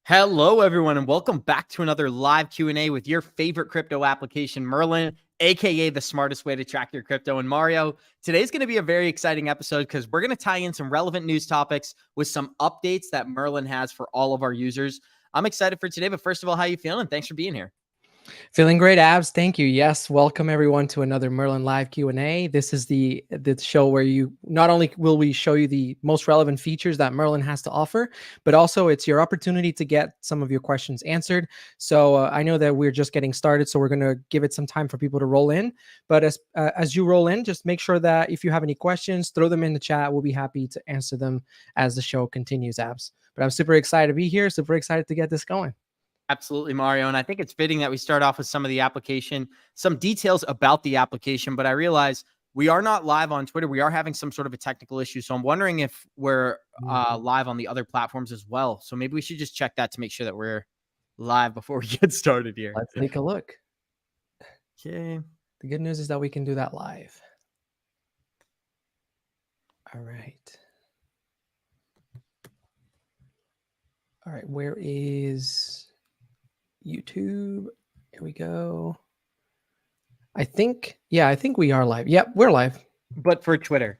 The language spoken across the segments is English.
Hello, everyone, and welcome back to another live Q&A with your favorite crypto application, Merlin, aka the smartest way to track your crypto. And Mario, today's going to be a very exciting episode because we're going to tie in some relevant news topics with some updates that Merlin has for all of our users. I'm excited for today, but first of all, how you feeling? Thanks for being here. Feeling great, Abs. Thank you. Yes, welcome everyone to another Merlin Live Q&A. This is the show where you not only will we show you the most relevant features that Merlin has to offer, but also it's your opportunity to get some of your questions answered. So I know that we're just getting started, so we're going to give it some time for people to roll in. But as you roll in, just make sure that if you have any questions, throw them in the chat. We'll be happy to answer them as the show continues, Abs. But I'm super excited to be here. Super excited to get this going. Absolutely, Mario. And I think it's fitting that we start off with some of the application, some details about the application. But I realize we are not live on Twitter. We are having some sort of a technical issue. So I'm wondering if we're live on the other platforms as well. So maybe we should just check that to make sure that we're live before we get started here. Let's take a look. Okay. The good news is that we can do that live. All right. All right. Where is YouTube? Here we go. I think we are live. Yep, we're live. But for Twitter.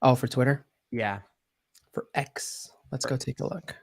Oh, for Twitter? Yeah. For X. Let's go take a look.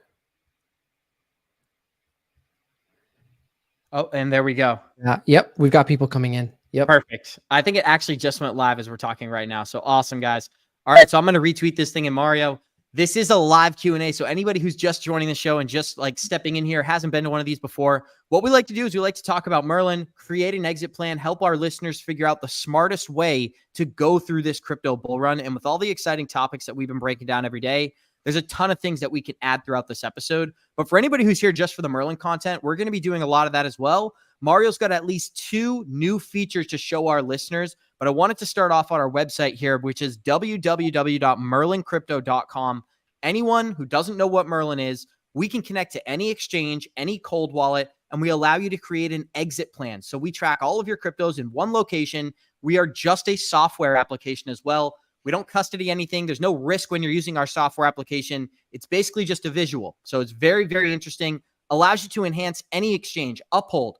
Oh, and there we go. Yep, we've got people coming in. Yep. Perfect. I think it actually just went live as we're talking right now. So awesome, guys. All right, so I'm going to retweet this thing. And Mario, this is a live Q&A. So anybody who's just joining the show and just like stepping in here, hasn't been to one of these before, what we like to do is we like to talk about Merlin, create an exit plan, help our listeners figure out the smartest way to go through this crypto bull run. And with all the exciting topics that we've been breaking down every day, there's a ton of things that we can add throughout this episode. But for anybody who's here just for the Merlin content, we're going to be doing a lot of that as well. Mario's got at least 2 new features to show our listeners, but I wanted to start off on our website here, which is www.merlincrypto.com. Anyone who doesn't know what Merlin is, we can connect to any exchange, any cold wallet, and we allow you to create an exit plan. So we track all of your cryptos in one location. We are just a software application as well. We don't custody anything. There's no risk when you're using our software application. It's basically just a visual. So it's very, very interesting. Allows you to enhance any exchange, Uphold,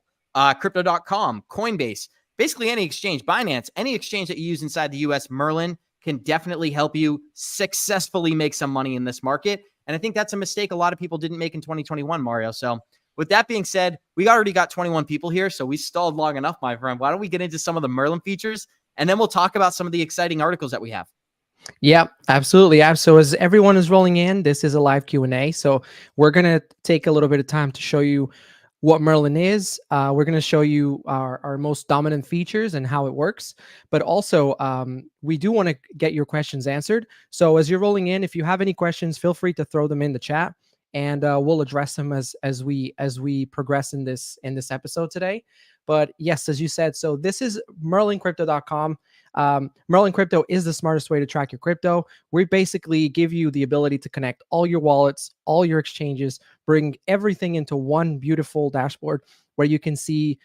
Crypto.com, Coinbase, basically any exchange, Binance, any exchange that you use inside the US, Merlin can definitely help you successfully make some money in this market. And I think that's a mistake a lot of people didn't make in 2021, Mario. So with that being said, we already got 21 people here, so we stalled long enough, my friend. Why don't we get into some of the Merlin features, and then we'll talk about some of the exciting articles that we have. Yeah, absolutely. So as everyone is rolling in, this is a live Q&A. So we're going to take a little bit of time to show you what Merlin is. We're going to show you our most dominant features and how it works. But also, we do want to get your questions answered. So as you're rolling in, if you have any questions, feel free to throw them in the chat, and we'll address them as we progress in this episode today. But yes, as you said, so this is merlincrypto.com. Merlin Crypto is the smartest way to track your crypto. We basically give you the ability to connect all your wallets, all your exchanges, bring everything into one beautiful dashboard where you can see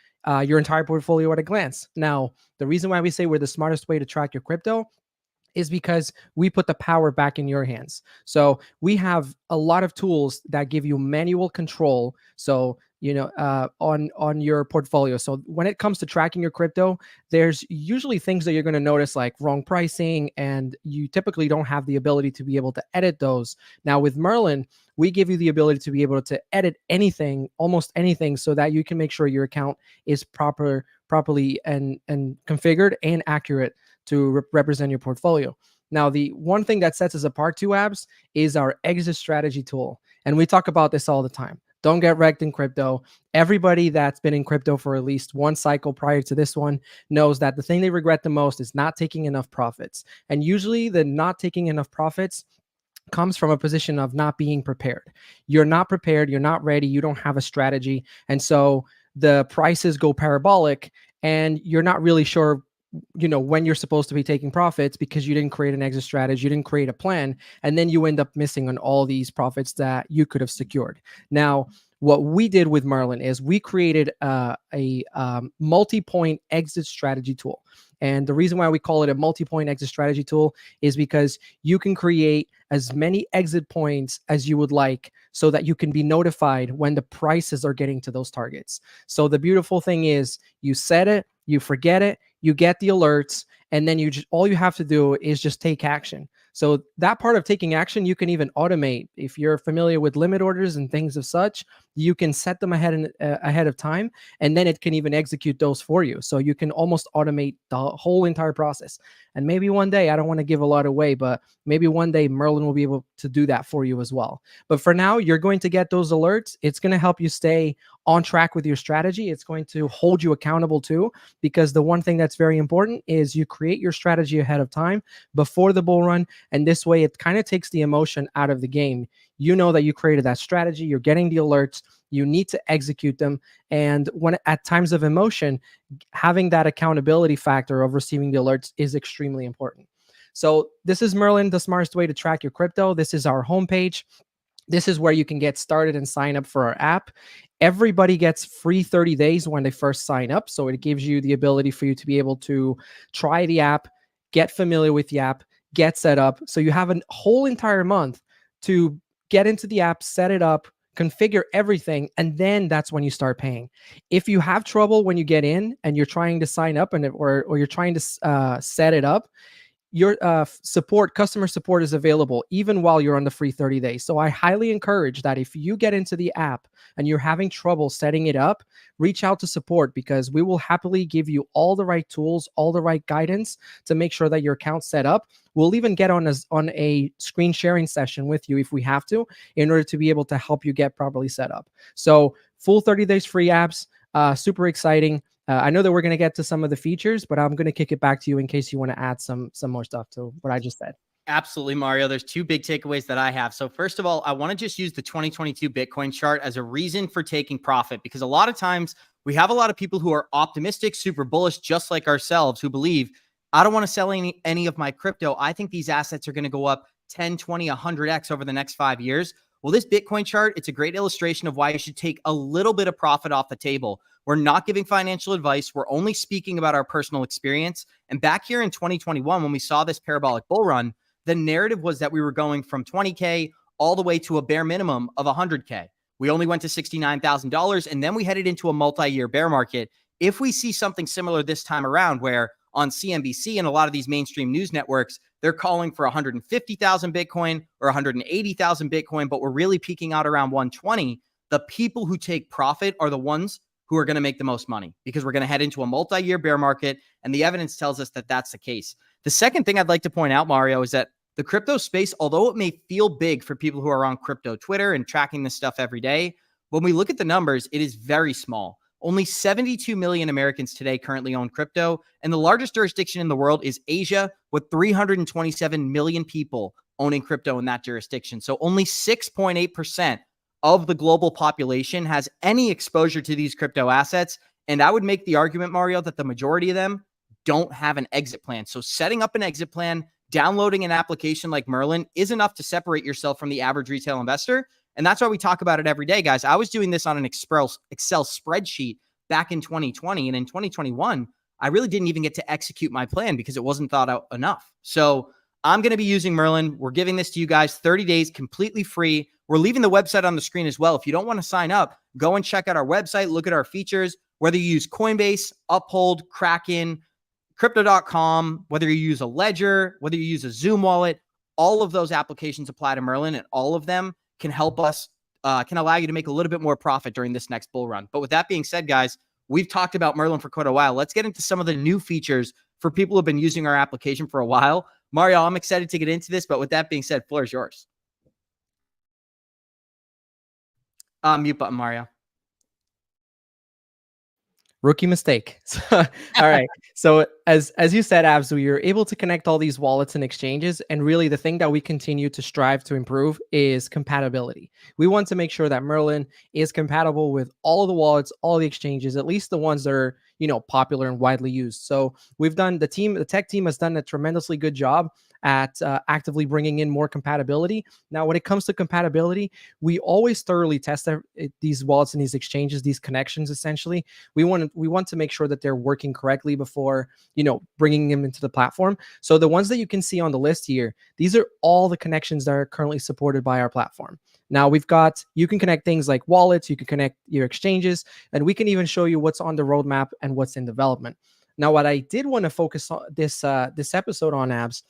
your entire portfolio at a glance. Now, the reason why we say we're the smartest way to track your crypto is because we put the power back in your hands. So we have a lot of tools that give you manual control. So, on your portfolio. So when it comes to tracking your crypto, there's usually things that you're going to notice, like wrong pricing, and you typically don't have the ability to be able to edit those. Now with Merlin, we give you the ability to be able to edit anything, almost anything, so that you can make sure your account is properly and configured and accurate to represent your portfolio. Now, the one thing that sets us apart, two Abs, is our exit strategy tool. And we talk about this all the time. Don't get wrecked in crypto. Everybody that's been in crypto for at least one cycle prior to this one knows that the thing they regret the most is not taking enough profits. And usually the not taking enough profits comes from a position of not being prepared. You're not prepared. You're not ready. You don't have a strategy. And so the prices go parabolic and you're not really sure when you're supposed to be taking profits because you didn't create an exit strategy, you didn't create a plan, and then you end up missing on all these profits that you could have secured. Now, what we did with Merlin is we created a multi-point exit strategy tool. And the reason why we call it a multi-point exit strategy tool is because you can create as many exit points as you would like so that you can be notified when the prices are getting to those targets. So the beautiful thing is you set it, you forget it, you get the alerts, and then all you have to do is just take action. So that part of taking action, you can even automate. If you're familiar with limit orders and things of such, you can set them ahead of time, and then it can even execute those for you. So you can almost automate the whole entire process. And maybe one day, I don't want to give a lot away, but maybe one day Merlin will be able to do that for you as well. But for now, you're going to get those alerts. It's going to help you stay on track with your strategy. It's going to hold you accountable too, because the one thing that's very important is you create your strategy ahead of time before the bull run. And this way, it kind of takes the emotion out of the game. You know that you created that strategy, you're getting the alerts, you need to execute them. And when at times of emotion, having that accountability factor of receiving the alerts is extremely important. So this is Merlin, the smartest way to track your crypto. This is our homepage. This is where you can get started and sign up for our app. Everybody gets free 30 days when they first sign up. So it gives you the ability for you to be able to try the app, get familiar with the app, get set up. So you have a whole entire month to get into the app, set it up, configure everything, and then that's when you start paying. If you have trouble when you get in and you're trying to sign up or you're trying to set it up, your customer support is available even while you're on the free 30 days. So I highly encourage that if you get into the app and you're having trouble setting it up, reach out to support, because we will happily give you all the right tools, all the right guidance to make sure that your account's set up. We'll even get on a screen sharing session with you if we have to, in order to be able to help you get properly set up. So full 30 days free apps, super exciting. I know that we're going to get to some of the features, but I'm going to kick it back to you in case you want to add some more stuff to what I just said. Absolutely, Mario. There's two big takeaways that I have. So first of all, I want to just use the 2022 Bitcoin chart as a reason for taking profit, because a lot of times we have a lot of people who are optimistic, super bullish, just like ourselves, who believe, I don't want to sell any of my crypto. I think these assets are going to go up 10, 20, 100x over the next 5 years. Well, this Bitcoin chart, it's a great illustration of why you should take a little bit of profit off the table. We're not giving financial advice. We're only speaking about our personal experience. And back here in 2021, when we saw this parabolic bull run, the narrative was that we were going from 20K all the way to a bare minimum of 100K. We only went to $69,000, and then we headed into a multi-year bear market. If we see something similar this time around, where on CNBC and a lot of these mainstream news networks, they're calling for 150,000 Bitcoin or 180,000 Bitcoin, but we're really peaking out around 120, the people who take profit are the ones who are going to make the most money, because we're going to head into a multi-year bear market, and the evidence tells us that that's the case. The second thing I'd like to point out, Mario, is that the crypto space, although it may feel big for people who are on crypto Twitter and tracking this stuff every day, when we look at the numbers, it is very small. Only 72 million Americans today currently own crypto, and the largest jurisdiction in the world is Asia, with 327 million people owning crypto in that jurisdiction. So only 6.8% of the global population has any exposure to these crypto assets. And I would make the argument, Mario, that the majority of them don't have an exit plan. So setting up an exit plan, downloading an application like Merlin is enough to separate yourself from the average retail investor. And that's why we talk about it every day, guys. I was doing this on an Excel spreadsheet back in 2020. And in 2021, I really didn't even get to execute my plan because it wasn't thought out enough. So I'm going to be using Merlin. We're giving this to you guys 30 days completely free. We're leaving the website on the screen as well. If you don't want to sign up, go and check out our website, look at our features, whether you use Coinbase, Uphold, Kraken, Crypto.com, whether you use a Ledger, whether you use a Zoom wallet, all of those applications apply to Merlin, and all of them can help us, can allow you to make a little bit more profit during this next bull run. But with that being said, guys, we've talked about Merlin for quite a while. Let's get into some of the new features for people who have been using our application for a while. Mario, I'm excited to get into this, but with that being said, floor is yours. Mute button, Mario. Rookie mistake. All right. So as you said, Abs, we are able to connect all these wallets and exchanges. And really the thing that we continue to strive to improve is compatibility. We want to make sure that Merlin is compatible with all of the wallets, all the exchanges, at least the ones that are, popular and widely used. So the tech team has done a tremendously good job at actively bringing in more compatibility. Now, when it comes to compatibility, we always thoroughly test these wallets and these exchanges, these connections. Essentially, we want to make sure that they're working correctly before bringing them into the platform. So the ones that you can see on the list here, these are all the connections that are currently supported by our platform. Now you can connect things like wallets, you can connect your exchanges, and we can even show you what's on the roadmap and what's in development. Now, what I did want to focus on this episode on, Abs,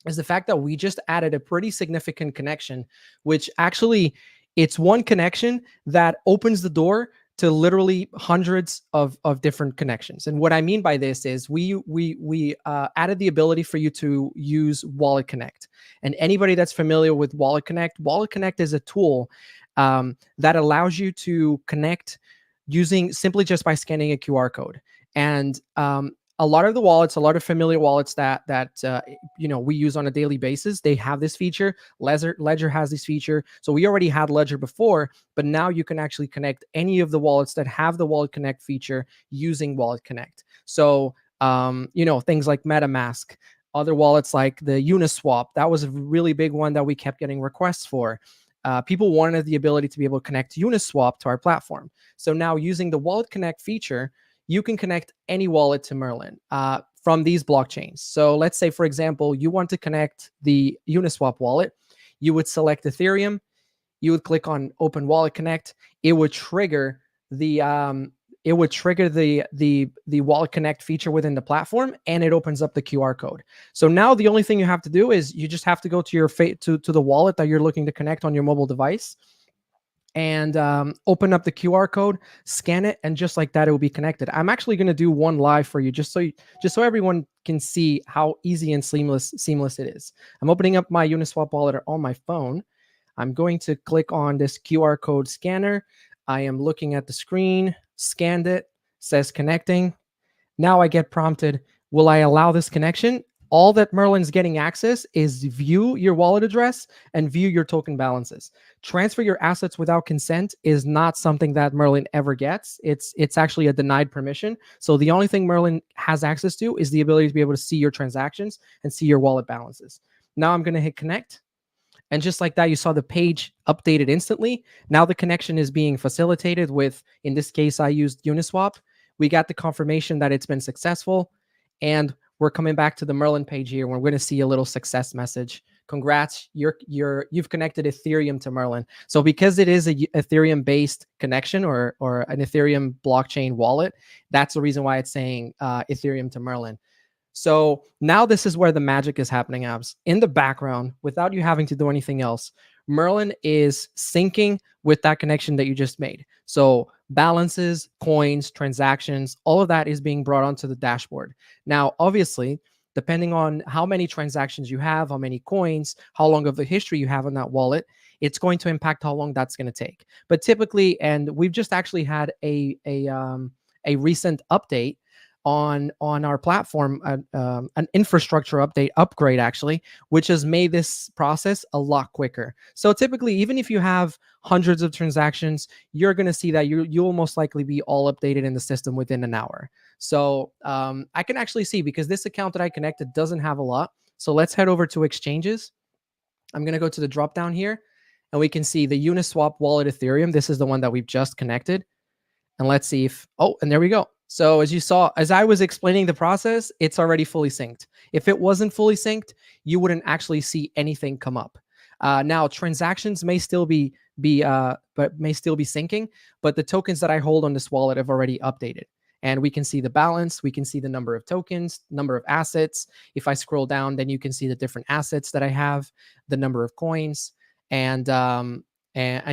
is the fact that we just added a pretty significant connection, which actually it's one connection that opens the door to literally hundreds of different connections. And what I mean by this is we added the ability for you to use Wallet Connect. And anybody that's familiar with Wallet Connect is a tool that allows you to connect using simply just by scanning a QR code. And a lot of the wallets, a lot of familiar wallets that we use on a daily basis, they have this feature. Ledger has this feature. So we already had Ledger before, but now you can actually connect any of the wallets that have the Wallet Connect feature using Wallet Connect. So things like MetaMask, other wallets like the Uniswap, that was a really big one that we kept getting requests for. People wanted the ability to be able to connect Uniswap to our platform. So now using the Wallet Connect feature, you can connect any wallet to Merlin from these blockchains. So let's say, for example, you want to connect the Uniswap wallet. You would select Ethereum. You would click on Open Wallet Connect. It would trigger the Wallet Connect feature within the platform, and it opens up the QR code. So now the only thing you have to do is you just have to go to your to the wallet that you're looking to connect on your mobile device, and open up the QR code, scan it, and just like that, it will be connected. I'm actually going to do one live for you, just so everyone can see how easy and seamless it is. I'm opening up my Uniswap wallet on my phone. I'm going to click on this QR code scanner. I am looking at the screen, scanned it, says connecting. Now I get prompted, will I allow this connection? All that Merlin's getting access is view your wallet address and view your token balances. Transfer your assets without consent is not something that Merlin ever gets. It's actually a denied permission. So the only thing Merlin has access to is the ability to be able to see your transactions and see your wallet balances. Now I'm going to hit connect. And just like that, you saw the page updated instantly. Now the connection is being facilitated with, in this case, I used Uniswap. We got the confirmation that it's been successful. And we're coming back to the Merlin page here. We're going to see a little success message. Congrats, you've connected Ethereum to Merlin. So because it is a Ethereum-based connection or an Ethereum blockchain wallet, that's the reason why it's saying Ethereum to Merlin. So now this is where the magic is happening, Abs. In the background, without you having to do anything else, Merlin is syncing with that connection that you just made. So balances, coins, transactions, all of that is being brought onto the dashboard. Now, obviously, depending on how many transactions you have, how many coins, how long of a history you have on that wallet, it's going to impact how long that's going to take. But typically, and we've just actually had a recent update on our platform, an infrastructure upgrade actually, which has made this process a lot quicker. So typically, even if you have hundreds of transactions, you're going to see that you'll most likely be all updated in the system within an hour. So I can actually see, because this account that I connected doesn't have a lot. So let's head over to exchanges. I'm going to go to the drop down here, and we can see the Uniswap wallet Ethereum. This is the one that we've just connected. And let's see if, and there we go. So as you saw, as I was explaining the process, it's already fully synced. If it wasn't fully synced, you wouldn't actually see anything come up. Now transactions may still be syncing, but the tokens that I hold on this wallet have already updated. And we can see the balance, we can see the number of tokens, number of assets. If I scroll down, then you can see the different assets that I have, the number of coins, and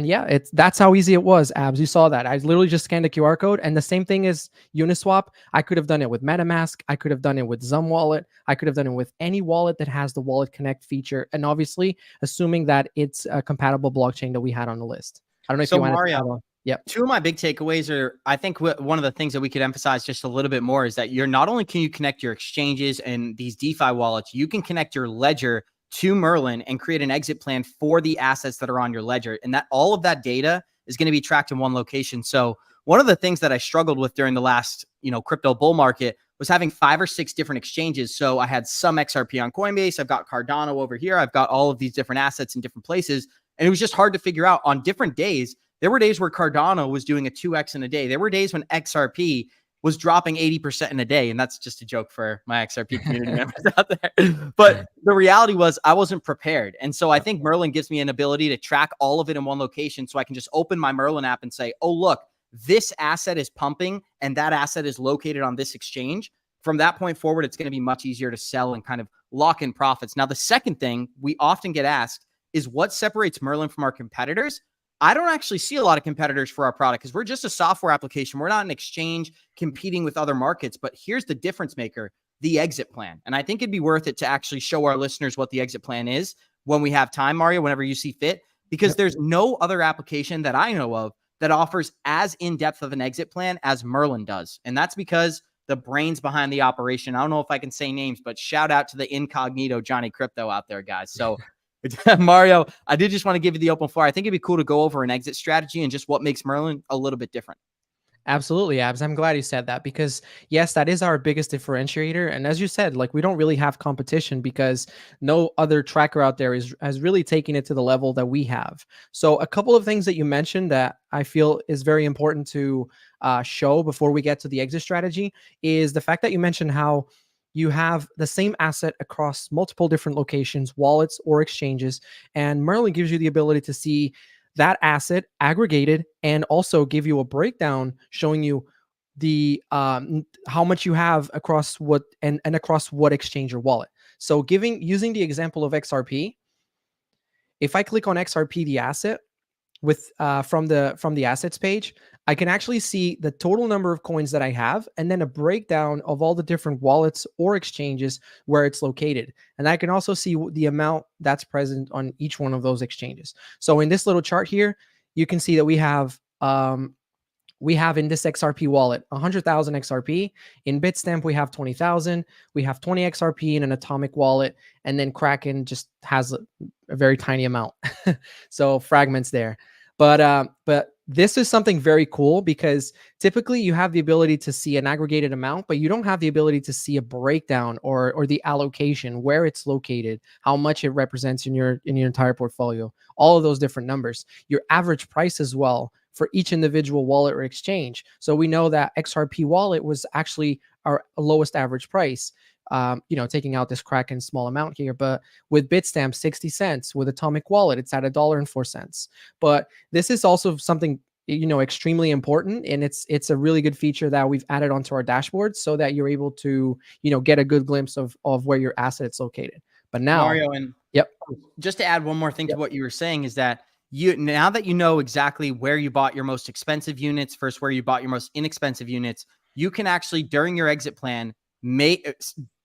yeah, that's how easy it was, Abs. You saw that. I literally just scanned a QR code, and the same thing as Uniswap. I could have done it with MetaMask. I could have done it with Zum Wallet. I could have done it with any wallet that has the Wallet Connect feature, and obviously, assuming that it's a compatible blockchain that we had on the list. I don't know if you want Mario, Yep. Two of my big takeaways are, I think one of the things that we could emphasize just a little bit more is that you're not only can you connect your exchanges and these DeFi wallets, you can connect your ledger to Merlin and create an exit plan for the assets that are on your ledger. And that all of that data is going to be tracked in one location. So one of the things that I struggled with during the last, crypto bull market was having 5 or 6 different exchanges. So I had some XRP on Coinbase. I've got Cardano over here. I've got all of these different assets in different places. And it was just hard to figure out on different days. There were days where Cardano was doing a 2x in a day. There were days when XRP was dropping 80% in a day. And that's just a joke for my XRP community members out there. But the reality was I wasn't prepared. And so I think Merlin gives me an ability to track all of it in one location. So I can just open my Merlin app and say, oh, look, this asset is pumping and that asset is located on this exchange. From that point forward, it's going to be much easier to sell and kind of lock in profits. Now, the second thing we often get asked is what separates Merlin from our competitors? I don't actually see a lot of competitors for our product because we're just a software application. We're not an exchange competing with other markets. But here's the difference maker, the exit plan. And I think it'd be worth it to actually show our listeners what the exit plan is when we have time, Mario, whenever you see fit, because there's no other application that I know of that offers as in-depth of an exit plan as Merlin does. And that's because the brains behind the operation, I don't know if I can say names, but shout out to the incognito Johnny Crypto out there, guys. So Mario, I did just want to give you the open floor. I think it'd be cool to go over an exit strategy and just what makes Merlin a little bit different. Absolutely, Abs. I'm glad you said that because yes, that is our biggest differentiator. And as you said, like we don't really have competition because no other tracker out there has really taken it to the level that we have. So a couple of things that you mentioned that I feel is very important to show before we get to the exit strategy is the fact that you mentioned how you have the same asset across multiple different locations, wallets, or exchanges. And Merlin gives you the ability to see that asset aggregated and also give you a breakdown showing you the how much you have across what and across what exchange or wallet. So using the example of XRP, if I click on XRP, the asset with from the assets page, I can actually see the total number of coins that I have and then a breakdown of all the different wallets or exchanges where it's located. And I can also see the amount that's present on each one of those exchanges. So in this little chart here, you can see that we have in this XRP wallet 100,000 XRP. In Bitstamp, we have 20,000. We have 20 XRP in an Atomic wallet, and then Kraken just has a very tiny amount. So fragments there. But this is something very cool because typically you have the ability to see an aggregated amount, but you don't have the ability to see a breakdown or the allocation, where it's located, how much it represents in your entire portfolio, all of those different numbers, your average price as well for each individual wallet or exchange. So we know that XRP wallet was actually our lowest average price. Taking out this Kraken small amount here, but with Bitstamp, 60 cents. With Atomic Wallet, it's at $1.04. But this is also something, extremely important. And it's a really good feature that we've added onto our dashboard so that you're able to, get a good glimpse of where your asset is located. But now, Mario, and just to add one more thing to what you were saying is that now that you know exactly where you bought your most expensive units versus where you bought your most inexpensive units, you can actually, during your exit plan,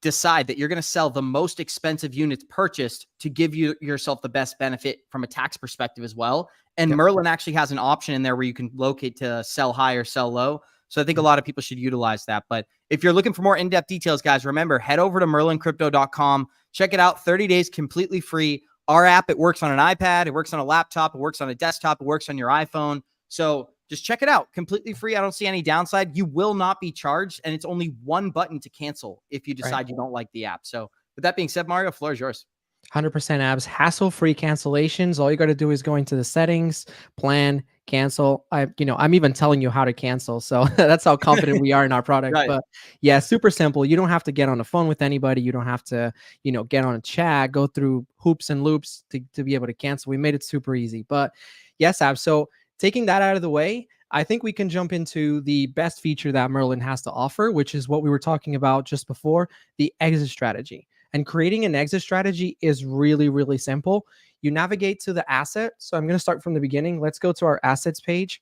decide that you're going to sell the most expensive units purchased to give yourself the best benefit from a tax perspective as well. And Merlin actually has an option in there where you can locate to sell high or sell low. So I think a lot of people should utilize that. But if you're looking for more in-depth details, guys, remember, head over to merlincrypto.com. Check it out. 30 days completely free. Our app, it works on an iPad. It works on a laptop. It works on a desktop. It works on your iPhone. So just check it out. Completely free. I don't see any downside. You will not be charged. And it's only one button to cancel if you decide you don't like the app. So with that being said, Mario, the floor is yours. 100% Abs. Hassle-free cancellations. All you got to do is go into the settings, plan, cancel. I'm even telling you how to cancel. So that's how confident we are in our product. Right. But yeah, super simple. You don't have to get on the phone with anybody. You don't have to, get on a chat, go through hoops and loops to be able to cancel. We made it super easy. But yes, Abs. So taking that out of the way, I think we can jump into the best feature that Merlin has to offer, which is what we were talking about just before, the exit strategy. And creating an exit strategy is really, really simple. You navigate to the asset. So I'm going to start from the beginning. Let's go to our assets page.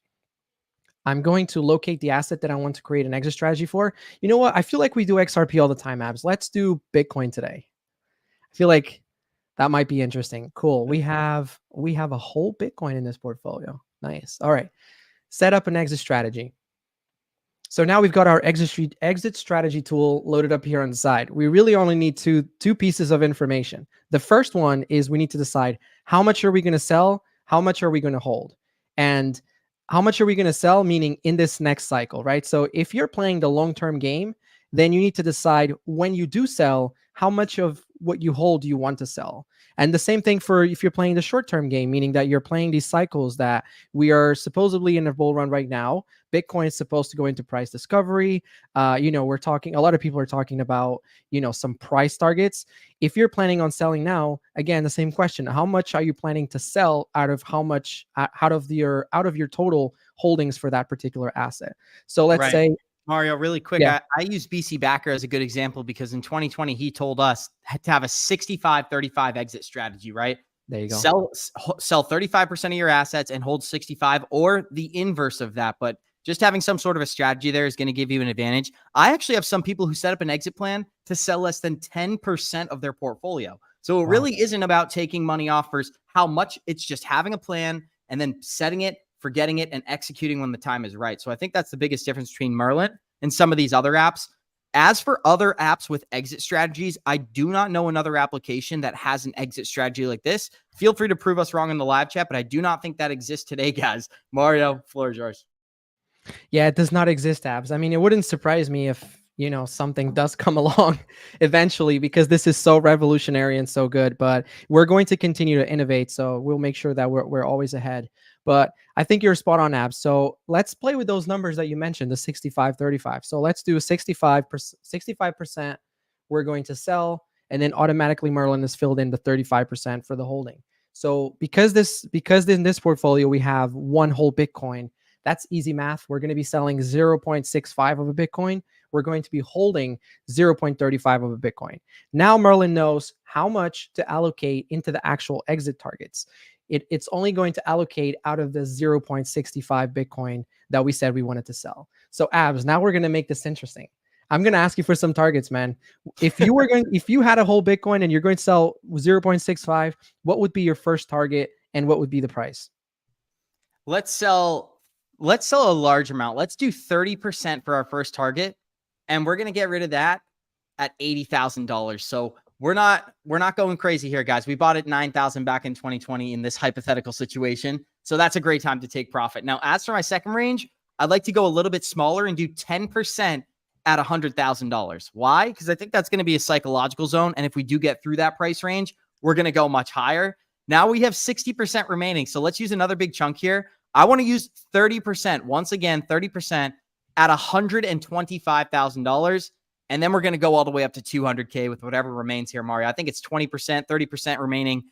I'm going to locate the asset that I want to create an exit strategy for. You know what? I feel like we do XRP all the time, Abs. Let's do Bitcoin today. I feel like that might be interesting. Cool. We have a whole Bitcoin in this portfolio. Nice. All right. Set up an exit strategy. So now we've got our exit strategy tool loaded up here on the side. We really only need two pieces of information. The first one is we need to decide how much are we going to sell, how much are we going to hold. And how much are we going to sell? Meaning in this next cycle, right? So if you're playing the long-term game, then you need to decide when you do sell, how much of what you hold do you want to sell? And the same thing for if you're playing the short-term game, meaning that you're playing these cycles that we are supposedly in a bull run right now. Bitcoin is supposed to go into price discovery. We're talking, a lot of people are talking about, some price targets. If you're planning on selling now, again, the same question: how much are you planning to sell out of out of your total holdings for that particular asset? So let's Right. say, Mario, really quick, yeah, I use BC Backer as a good example because in 2020, he told us to have a 65-35 exit strategy, right? there you go. Sell 35% of your assets and hold 65, or the inverse of that. But just having some sort of a strategy there is going to give you an advantage. I actually have some people who set up an exit plan to sell less than 10% of their portfolio. So it Wow. really isn't about taking money off versus how much. It's just having a plan and then setting it, forgetting it, and executing when the time is right. So I think that's the biggest difference between Merlin and some of these other apps. As for other apps with exit strategies, I do not know another application that has an exit strategy like this. Feel free to prove us wrong in the live chat, but I do not think that exists today, guys. Mario, floor is yours. Yeah, it does not exist, Abs. I mean, it wouldn't surprise me if, something does come along eventually, because this is so revolutionary and so good. But we're going to continue to innovate. So we'll make sure that we're always ahead. But I think you're spot on, Abs. So let's play with those numbers that you mentioned, the 65-35. So let's do 65%. We're going to sell, and then automatically Merlin is filled in the 35% for the holding. So because in this portfolio we have one whole Bitcoin, that's easy math. We're going to be selling 0.65 of a Bitcoin. We're going to be holding 0.35 of a Bitcoin. Now Merlin knows how much to allocate into the actual exit targets. It's only going to allocate out of the 0.65 Bitcoin that we said we wanted to sell. So Abs, now we're going to make this interesting. I'm going to ask you for some targets, man. If you had a whole Bitcoin and you're going to sell 0.65, what would be your first target and what would be the price? Let's sell a large amount. Let's do 30% for our first target, and we're going to get rid of that at $80,000. So we're not going crazy here, guys. We bought it 9,000 back in 2020 in this hypothetical situation. So that's a great time to take profit. Now, as for my second range, I'd like to go a little bit smaller and do 10% at $100,000. Why? Because I think that's going to be a psychological zone. And if we do get through that price range, we're going to go much higher. Now we have 60% remaining. So let's use another big chunk here. I want to use 30%. Once again, 30% at $125,000. And then we're going to go all the way up to 200K with whatever remains here, Mario. I think it's 20%, 30% remaining.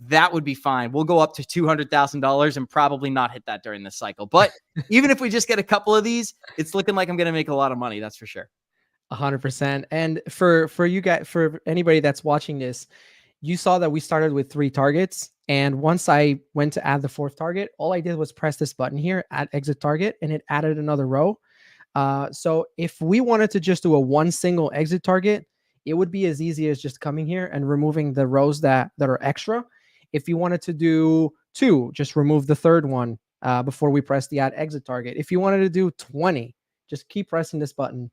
That would be fine. We'll go up to $200,000 and probably not hit that during this cycle. But even if we just get a couple of these, it's looking like I'm going to make a lot of money. That's for sure. 100%. And for you guys, for anybody that's watching this, you saw that we started with 3 targets. And once I went to add the 4th target, all I did was press this button here, add exit target, and it added another row. So if we wanted to just do one single exit target, it would be as easy as just coming here and removing the rows that are extra. If you wanted to do 2, just remove the 3rd one before we press the add exit target. If you wanted to do 20, just keep pressing this button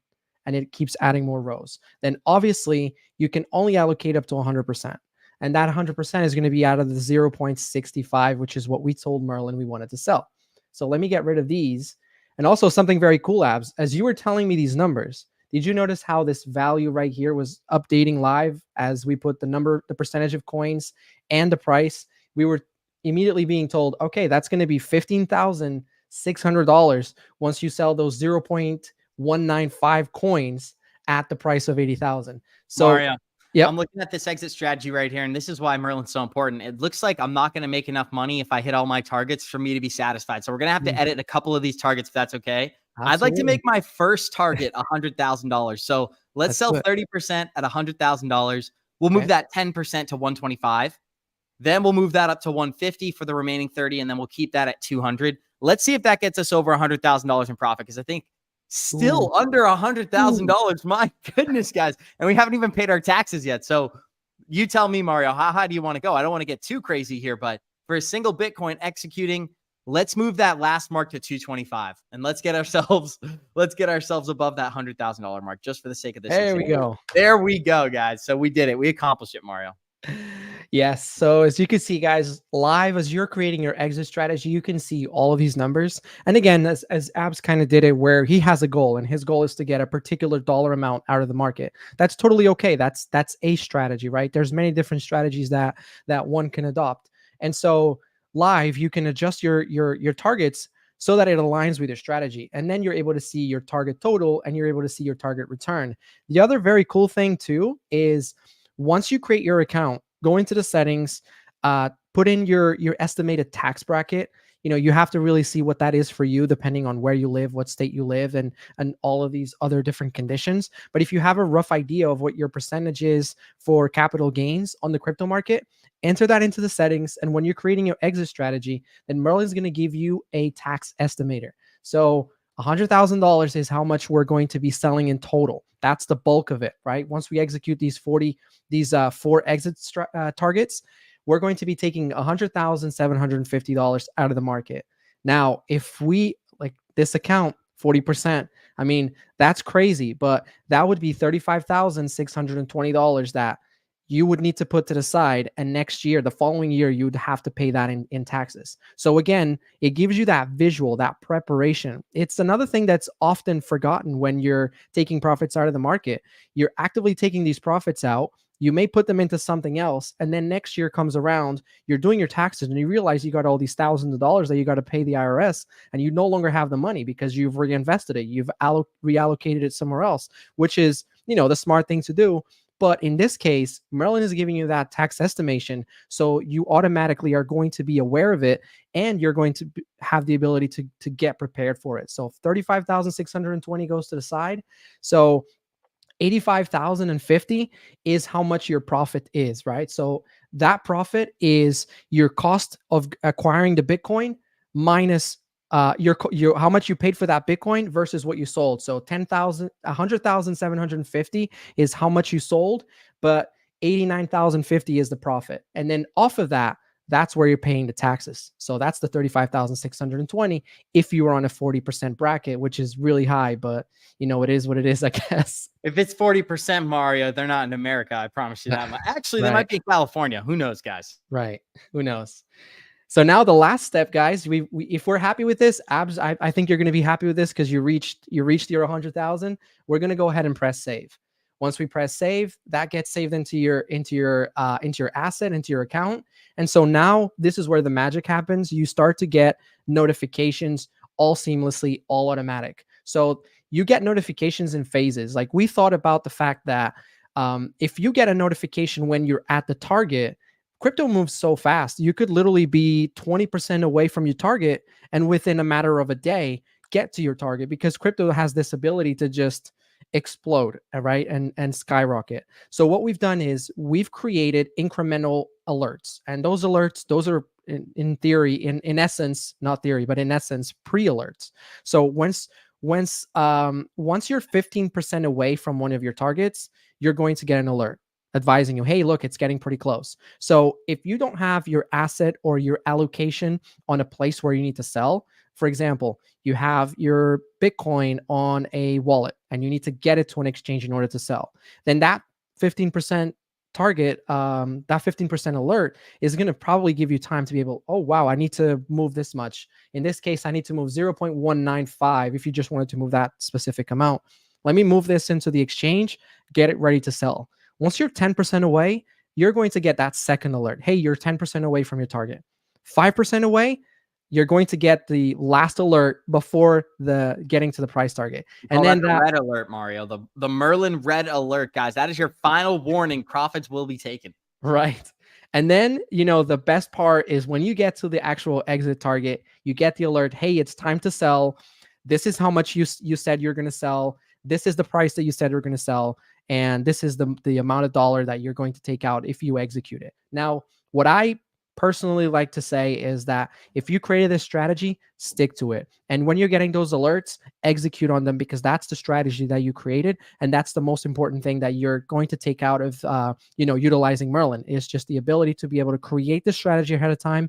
and it keeps adding more rows. Then obviously you can only allocate up to 100%. And that 100% is going to be out of the 0.65, which is what we told Merlin we wanted to sell. So let me get rid of these. And also something very cool, Abs, as you were telling me these numbers, did you notice how this value right here was updating live as we put the percentage of coins and the price? We were immediately being told, okay, that's going to be $15,600 once you sell those 0.195 coins at the price of 80,000. So Mario, yep. I'm looking at this exit strategy right here, and this is why Merlin's so important. It looks like I'm not going to make enough money if I hit all my targets for me to be satisfied. So we're going to have to edit a couple of these targets if that's okay. Absolutely. I'd like to make my first target $100,000. So let's sell 30% at $100,000. We'll move that 10% to 125. Then we'll move that up to 150 for the remaining 30, and then we'll keep that at 200. Let's see if that gets us over $100,000 in profit, because I think still under $100,000. My goodness, guys. And we haven't even paid our taxes yet. So you tell me, Mario, how high do you want to go? I don't want to get too crazy here, but for a single Bitcoin executing, let's move that last mark to 225 and let's get ourselves above that $100,000 mark just for the sake of this. There we go. There we go, guys. So we did it. We accomplished it, Mario. Yes. So as you can see, guys, live as you're creating your exit strategy, you can see all of these numbers. And again, as Abs kind of did it, where he has a goal, and his goal is to get a particular dollar amount out of the market. That's totally okay. That's a strategy, right? There's many different strategies that one can adopt. And so live, you can adjust your targets so that it aligns with your strategy. And then you're able to see your target total and you're able to see your target return. The other very cool thing too is once you create your account, go into the settings, put in your estimated tax bracket. You have to really see what that is for you, depending on where you live, what state you live, and all of these other different conditions. But if you have a rough idea of what your percentage is for capital gains on the crypto market, enter that into the settings. And when you're creating your exit strategy, then Merlin's going to give you a tax estimator. So $100,000 is how much we're going to be selling in total. That's the bulk of it, right? Once we execute these 4 exit targets, we're going to be taking $100,750 out of the market. Now, if we like this account, 40%, I mean, that's crazy, but that would be $35,620 that you would need to put to the side. And next year, the following year, you would have to pay that in taxes. So again, it gives you that visual, that preparation. It's another thing that's often forgotten when you're taking profits out of the market. You're actively taking these profits out. You may put them into something else. And then next year comes around, you're doing your taxes and you realize you got all these thousands of dollars that you got to pay the IRS, and you no longer have the money because you've reinvested it. You've reallocated it somewhere else, which is, the smart thing to do. But in this case, Merlin is giving you that tax estimation. So you automatically are going to be aware of it, and you're going to have the ability to get prepared for it. So 35,620 goes to the side. So 85,050 is how much your profit is, right? So that profit is your cost of acquiring the Bitcoin minus your how much you paid for that Bitcoin versus what you sold. So 100,750 is how much you sold, but 89,050 is the profit. And then off of that, that's where you're paying the taxes. So that's the 35,620 if you were on a 40% bracket, which is really high, but it is what it is, I guess. If it's 40%, Mario, they're not in America. I promise you that. Actually, they Right. might be in California. Who knows, guys? Right. Who knows? So now the last step, guys, if we're happy with this, Abs, I think you're going to be happy with this because you reached your 100,000. We're going to go ahead and press save. Once we press save, that gets saved into your asset, into your account. And so now this is where the magic happens. You start to get notifications all seamlessly, all automatic. So you get notifications in phases. Like we thought about the fact that if you get a notification when you're at the target, crypto moves so fast. You could literally be 20% away from your target and within a matter of a day get to your target, because crypto has this ability to just explode, right? And skyrocket. So what we've done is we've created incremental alerts. And those alerts, those are in theory, in essence, not theory, but in essence, pre-alerts. So once you're 15% away from one of your targets, you're going to get an alert advising you, hey, look, it's getting pretty close. So if you don't have your asset or your allocation on a place where you need to sell, for example, you have your Bitcoin on a wallet and you need to get it to an exchange in order to sell, then that 15% target, that 15% alert is going to probably give you time to be able, oh, wow, I need to move this much. In this case, I need to move 0.195 if you just wanted to move that specific amount. Let me move this into the exchange, get it ready to sell. Once you're 10% away, you're going to get that second alert. Hey, you're 10% away from your target. 5% away, you're going to get the last alert before the getting to the price target. And then that red alert, Mario, the Merlin red alert, guys. That is your final warning. Profits will be taken. Right. And then, the best part is when you get to the actual exit target, you get the alert. Hey, it's time to sell. This is how much you said you're going to sell. This is the price that you said you're going to sell. And this is the amount of dollar that you're going to take out if you execute it. Now, what I personally like to say is that if you created this strategy, stick to it. And when you're getting those alerts, execute on them, because that's the strategy that you created. And that's the most important thing that you're going to take out of, utilizing Merlin, is just the ability to be able to create the strategy ahead of time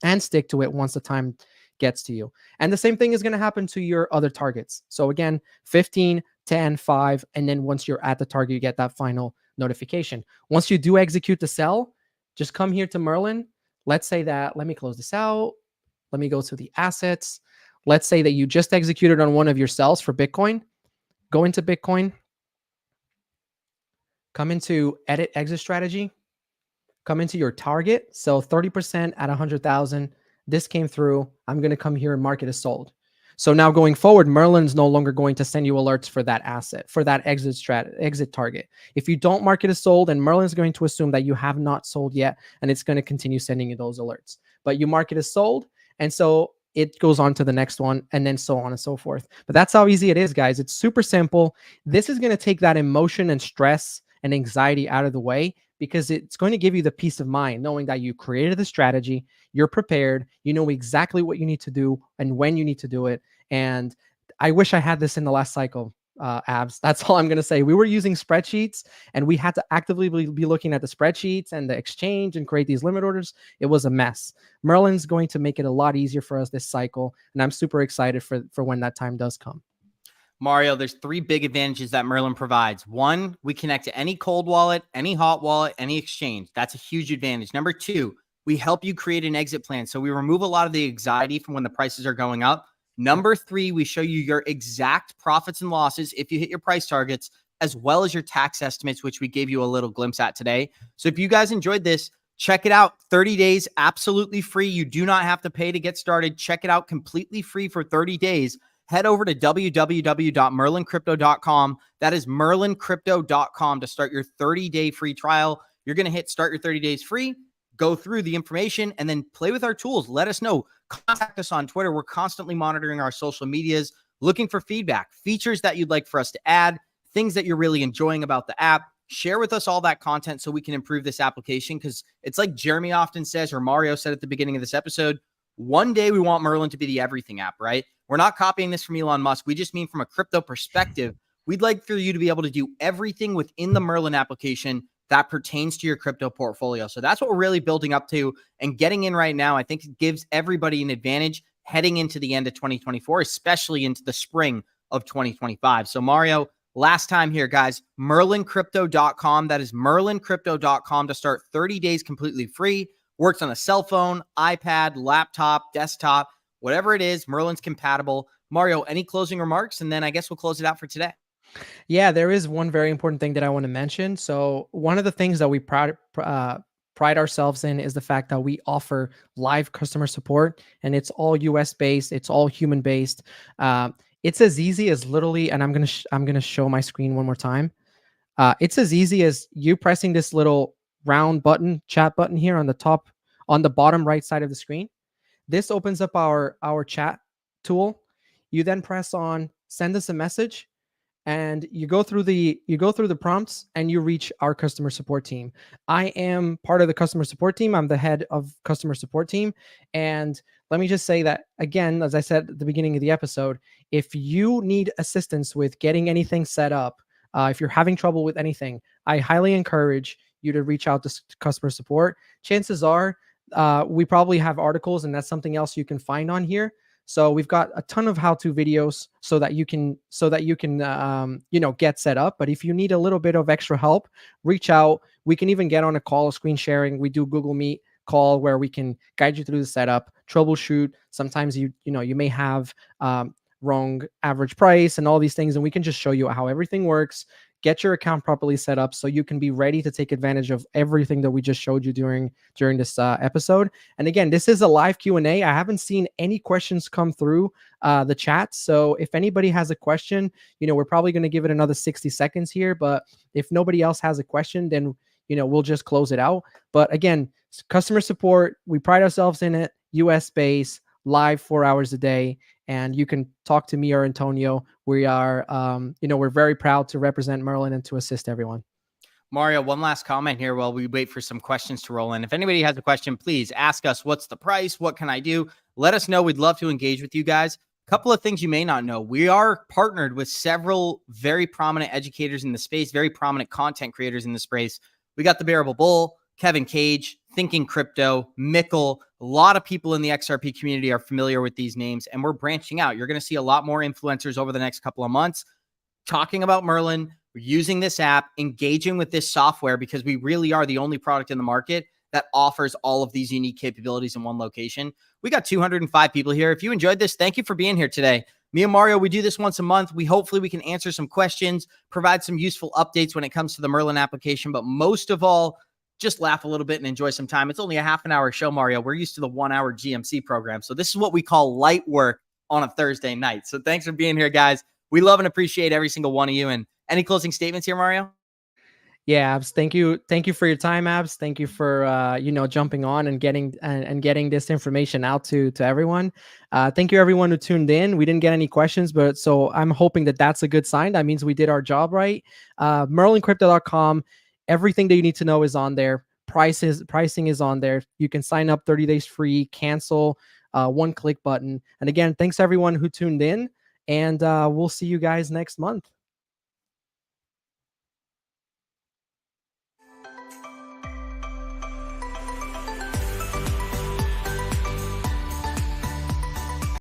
and stick to it once the time gets to you. And the same thing is going to happen to your other targets. So again, 15, 10, 5, and then once you're at the target, you get that final notification. Once you do execute the sell, Just come here to Merlin. Let's say that, let me close this out. Let me go to the assets. Let's say that you just executed on one of your sells for Bitcoin. Go into Bitcoin, come into edit exit strategy, come into your target. So 30% at 100,000. This came through. I'm going to come here and mark it as sold. So now going forward, Merlin's no longer going to send you alerts for that asset, for that exit target. If you don't mark it as sold, and Merlin's going to assume that you have not sold yet, and it's going to continue sending you those alerts. But you mark it as sold, and so it goes on to the next one, and then so on and so forth. But that's how easy it is, guys. It's super simple. This is going to take that emotion and stress and anxiety out of the way, because it's going to give you the peace of mind knowing that you created the strategy, you're prepared, you know exactly what you need to do and when you need to do it. And I wish I had this in the last cycle, Abs. That's all I'm going to say. We were using spreadsheets, and we had to actively be looking at the spreadsheets and the exchange and create these limit orders. It was a mess. Merlin's going to make it a lot easier for us this cycle, and I'm super excited for when that time does come. Mario, there's 3 big advantages that Merlin provides. 1, we connect to any cold wallet, any hot wallet, any exchange. That's a huge advantage. Number 2, we help you create an exit plan. So we remove a lot of the anxiety from when the prices are going up. Number 3, we show you your exact profits and losses if you hit your price targets, as well as your tax estimates, which we gave you a little glimpse at today. So if you guys enjoyed this, check it out. 30 days, absolutely free. You do not have to pay to get started. Check it out completely free for 30 days. Head over to www.merlincrypto.com. That is merlincrypto.com to start your 30-day free trial. You're going to hit start your 30 days free, go through the information, and then play with our tools. Let us know. Contact us on Twitter. We're constantly monitoring our social medias, looking for feedback, features that you'd like for us to add, things that you're really enjoying about the app. Share with us all that content so we can improve this application, because it's like Jeremy often says, or Mario said at the beginning of this episode, one day we want Merlin to be the everything app, right? We're not copying this from Elon Musk. We just mean from a crypto perspective, we'd like for you to be able to do everything within the Merlin application that pertains to your crypto portfolio. So that's what we're really building up to and getting in right now. I think it gives everybody an advantage heading into the end of 2024, especially into the spring of 2025. So Mario, last time here, guys, merlincrypto.com. That is merlincrypto.com to start 30 days completely free. Works on a cell phone, iPad, laptop, desktop, whatever it is. Merlin's compatible. Mario, any closing remarks? And then I guess we'll close it out for today. Yeah, there is one very important thing that I want to mention. So one of the things that we pride ourselves in is the fact that we offer live customer support, and it's all US based. It's all human based. It's as easy as literally, and I'm gonna show my screen one more time. It's as easy as you pressing this little round button, chat button here on the top, on the bottom right side of the screen. This opens up our chat tool. You then press on send us a message, and you go through the prompts, and you reach our customer support team. I am part of the customer support team. I'm the head of customer support team. And let me just say that again, as I said at the beginning of the episode, if you need assistance with getting anything set up, if you're having trouble with anything, I highly encourage you to reach out to customer support. Chances are we probably have articles, and that's something else you can find on here. So we've got a ton of how-to videos so that you can get set up. But if you need a little bit of extra help, reach out. We can even get on a call, screen sharing. We do Google Meet call where we can guide you through the setup, troubleshoot. Sometimes you may have wrong average price and all these things, and we can just show you how everything works. Get your account properly set up so you can be ready to take advantage of everything that we just showed you during this episode. And again, this is a live Q&A. I haven't seen any questions come through the chat. So if anybody has a question, we're probably going to give it another 60 seconds here. But if nobody else has a question, then we'll just close it out. But again, customer support, we pride ourselves in it. US based, live 4 hours a day. And you can talk to me or Antonio. We are, we're very proud to represent Merlin and to assist everyone. Mario, one last comment here while we wait for some questions to roll in. If anybody has a question, please ask us, what's the price? What can I do? Let us know. We'd love to engage with you guys. A couple of things you may not know. We are partnered with several very prominent educators in the space, very prominent content creators in the space. We got the Bearable Bull, Kevin Cage, Thinking Crypto, Mickle. A lot of people in the XRP community are familiar with these names, and we're branching out. You're going to see a lot more influencers over the next couple of months talking about Merlin, using this app, engaging with this software, because we really are the only product in the market that offers all of these unique capabilities in one location. We got 205 people here. If you enjoyed this, thank you for being here today. Me and Mario, we do this once a month. Hopefully we can answer some questions, provide some useful updates when it comes to the Merlin application, but most of all, just laugh a little bit and enjoy some time. It's only a half an hour show, Mario. We're used to the 1 hour GMC program. So this is what we call light work on a Thursday night. So thanks for being here, guys. We love and appreciate every single one of you. And any closing statements here, Mario? Yeah, Abs. Thank you for your time, Abs. Thank you for jumping on and getting this information out to everyone. Thank you everyone who tuned in. We didn't get any questions, but so I'm hoping that that's a good sign. That means we did our job right. Merlincrypto.com. Everything that you need to know is on there. Pricing is on there. You can sign up 30 days free, cancel, one click button. And again, thanks everyone who tuned in, and we'll see you guys next month.